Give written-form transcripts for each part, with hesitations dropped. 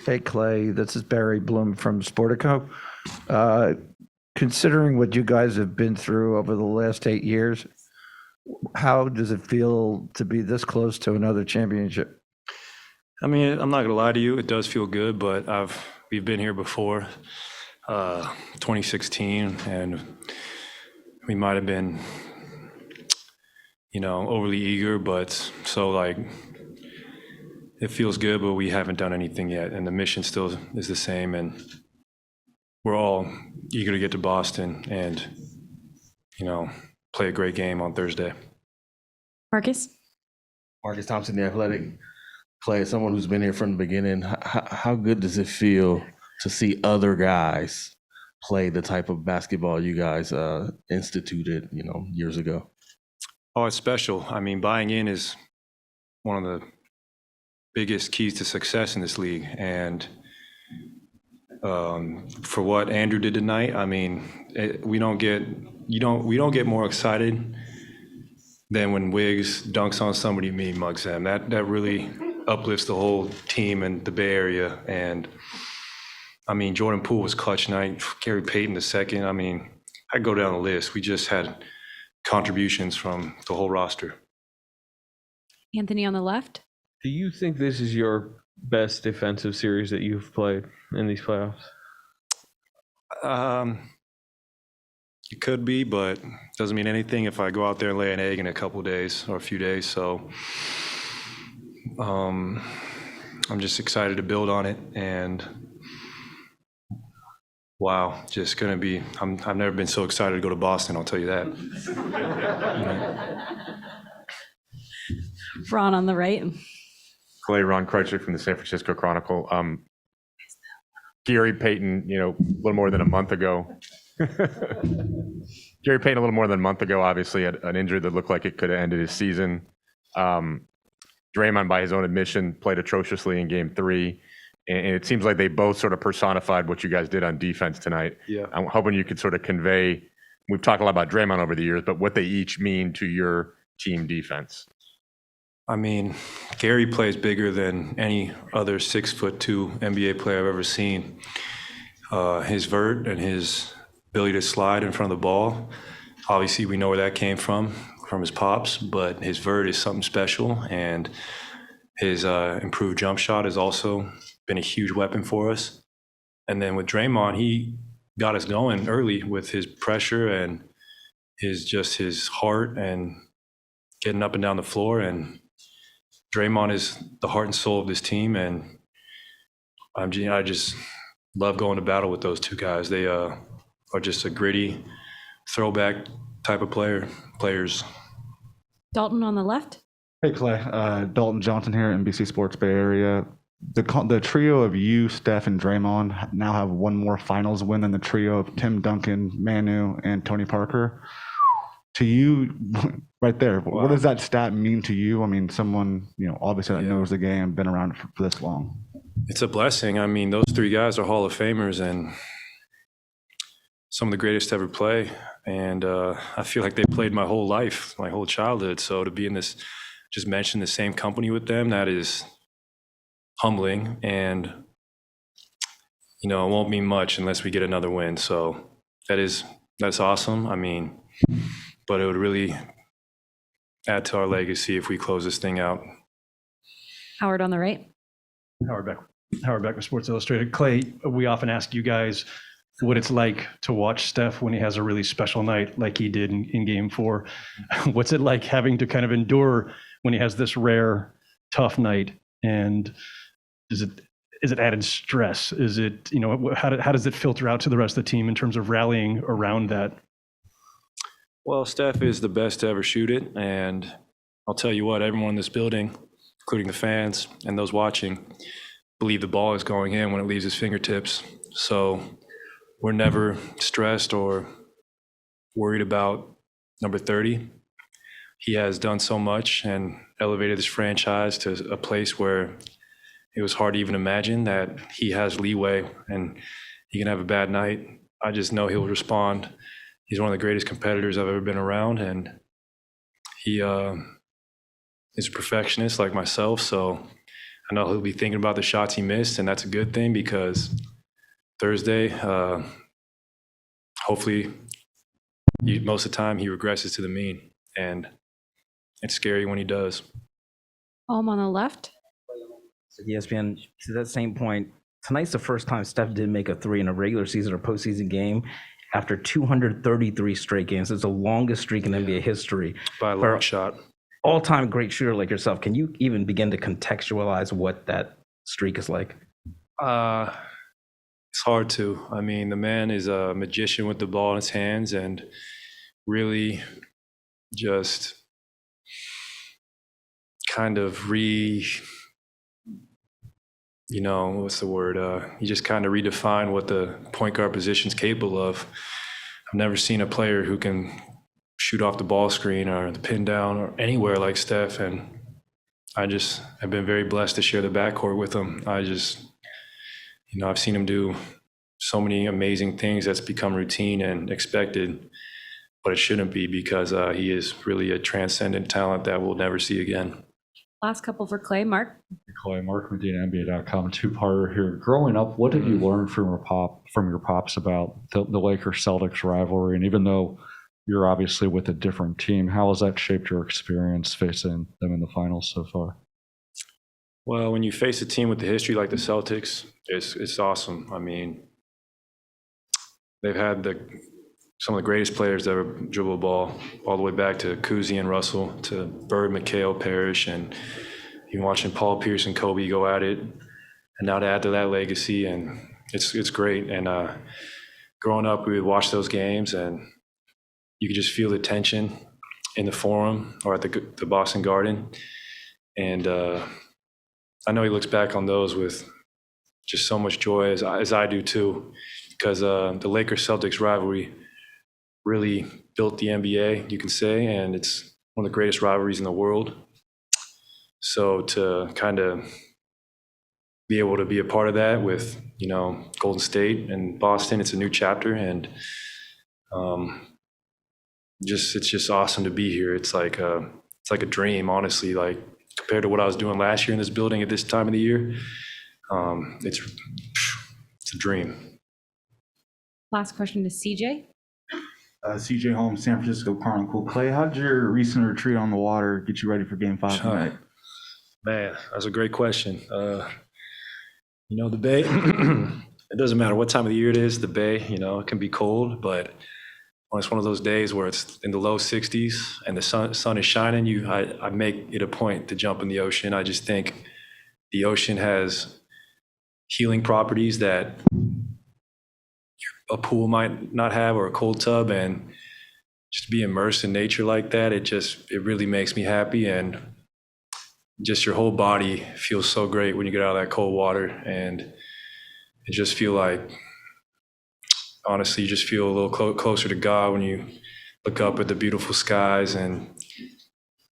Hey, Clay, this is Barry Bloom from Sportico. Considering what you guys have been through over the last 8 years, how does it feel to be this close to another championship? I mean, I'm not gonna lie to you, it does feel good, but we've been here before, 2016, and we might have been, overly eager, but so like it feels good, but we haven't done anything yet, and the mission still is the same, and we're all eager to get to Boston and, play a great game on Thursday. Marcus? Marcus Thompson, The Athletic. Clay, as someone who's been here from the beginning, how good does it feel to see other guys play the type of basketball you guys instituted, years ago? Oh, it's special. I mean, buying in is one of the biggest keys to success in this league. And for what Andrew did tonight, I mean, we don't get more excited than when Wiggs dunks on somebody and me mugs them. That really uplifts the whole team and the Bay Area. And I mean, Jordan Poole was clutch tonight. Gary Payton the second. I mean, I go down the list. We just had contributions from the whole roster. Anthony on the left? Do you think this is your best defensive series that you've played in these playoffs? It could be, but doesn't mean anything if I go out there and lay an egg in a couple of days or a few days. So I'm just excited to build on it, and wow, just gonna be. I've never been so excited to go to Boston. I'll tell you that. Ron on the right. Clay, Ron Kreitzer from the San Francisco Chronicle. Gary Payton, a little more than a month ago. Gary Payton, a little more than a month ago, obviously had an injury that looked like it could have ended his season. Draymond, by his own admission, played atrociously in Game 3. And it seems like they both sort of personified what you guys did on defense tonight. Yeah. I'm hoping you could sort of convey, we've talked a lot about Draymond over the years, but what they each mean to your team defense. I mean, Gary plays bigger than any other 6'2" NBA player I've ever seen. His vert and his ability to slide in front of the ball, obviously we know where that came from his pops, but his vert is something special, and his improved jump shot has also been a huge weapon for us. And then with Draymond, he got us going early with his pressure and his heart and getting up and down the floor. And Draymond is the heart and soul of this team, and I just love going to battle with those two guys. They are just a gritty throwback type of players. Dalton on the left. Hey, Clay. Dalton Johnson here, NBC Sports Bay Area. The trio of you, Steph, and Draymond now have one more finals win than the trio of Tim Duncan, Manu, and Tony Parker. To you, right there, What does that stat mean to you? I mean, someone, obviously that knows the game, been around for this long. It's a blessing. I mean, those three guys are Hall of Famers and some of the greatest to ever play. And I feel like they played my whole life, my whole childhood. So to be in this, just mention the same company with them, that is humbling. And, it won't mean much unless we get another win. So that's awesome. I mean, but it would really add to our legacy if we close this thing out. Howard on the right. Howard Beck with Sports Illustrated. Clay, we often ask you guys what it's like to watch Steph when he has a really special night like he did in Game 4. What's it like having to kind of endure when he has this rare, tough night? And is it added stress? Is it, how does it filter out to the rest of the team in terms of rallying around that? Well, Steph is the best to ever shoot it. And I'll tell you what, everyone in this building, including the fans and those watching, believe the ball is going in when it leaves his fingertips. So we're never stressed or worried about number 30. He has done so much and elevated this franchise to a place where it was hard to even imagine that he has leeway and he can have a bad night. I just know he'll respond. He's one of the greatest competitors I've ever been around, and he is a perfectionist like myself. So I know he'll be thinking about the shots he missed, and that's a good thing because Thursday, hopefully, most of the time he regresses to the mean, and it's scary when he does. Home on the left. ESPN, to that same point, tonight's the first time Steph did make a three in a regular season or postseason game after 233 straight games. It's the longest streak in NBA history. By a long shot. All-time great shooter like yourself, can you even begin to contextualize what that streak is like? It's hard to. I mean, the man is a magician with the ball in his hands and really just kind of what's the word? He just kind of redefined what the point guard position's capable of. I've never seen a player who can shoot off the ball screen or the pin down or anywhere like Steph. And I've been very blessed to share the backcourt with him. I've seen him do so many amazing things that's become routine and expected, but it shouldn't be because he is really a transcendent talent that we'll never see again. Last couple for Klay. Mark. Klay, Mark Medina, NBA.com. Two-parter here. Growing up, what did you learn from your pops about the Lakers-Celtics rivalry? And even though you're obviously with a different team, how has that shaped your experience facing them in the finals so far? Well, when you face a team with a history like the Celtics, it's awesome. I mean, they've had some of the greatest players to ever dribble a ball, all the way back to Cousy and Russell, to Bird, McHale, Parrish, and you're watching Paul Pierce and Kobe go at it. And now to add to that legacy, and it's great. And growing up, we would watch those games, and you could just feel the tension in the Forum or at the Boston Garden. And I know he looks back on those with just so much joy, as I do too, because the Lakers-Celtics rivalry really built the NBA, you can say, and it's one of the greatest rivalries in the world. So to kind of be able to be a part of that with, Golden State and Boston, it's a new chapter, and it's just awesome to be here. It's like a dream, honestly. Like compared to what I was doing last year in this building at this time of the year, it's a dream. Last question to CJ. CJ Holmes, San Francisco Chronicle. Klay, how did your recent retreat on the water get you ready for Game 5 tonight? Man, that's a great question. The Bay, it doesn't matter what time of the year it is, the Bay, it can be cold, but when it's one of those days where it's in the low 60s and the sun is shining, I make it a point to jump in the ocean. I just think the ocean has healing properties that a pool might not have, or a cold tub, and just be immersed in nature like that, it really makes me happy, and just your whole body feels so great when you get out of that cold water, and it just feel like, honestly, you just feel a little closer to God when you look up at the beautiful skies, and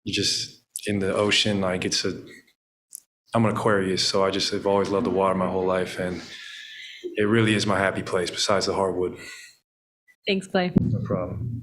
you just in the ocean, like I'm an Aquarius, so I've always loved the water my whole life, and it really is my happy place besides the hardwood. Thanks, Klay. No problem.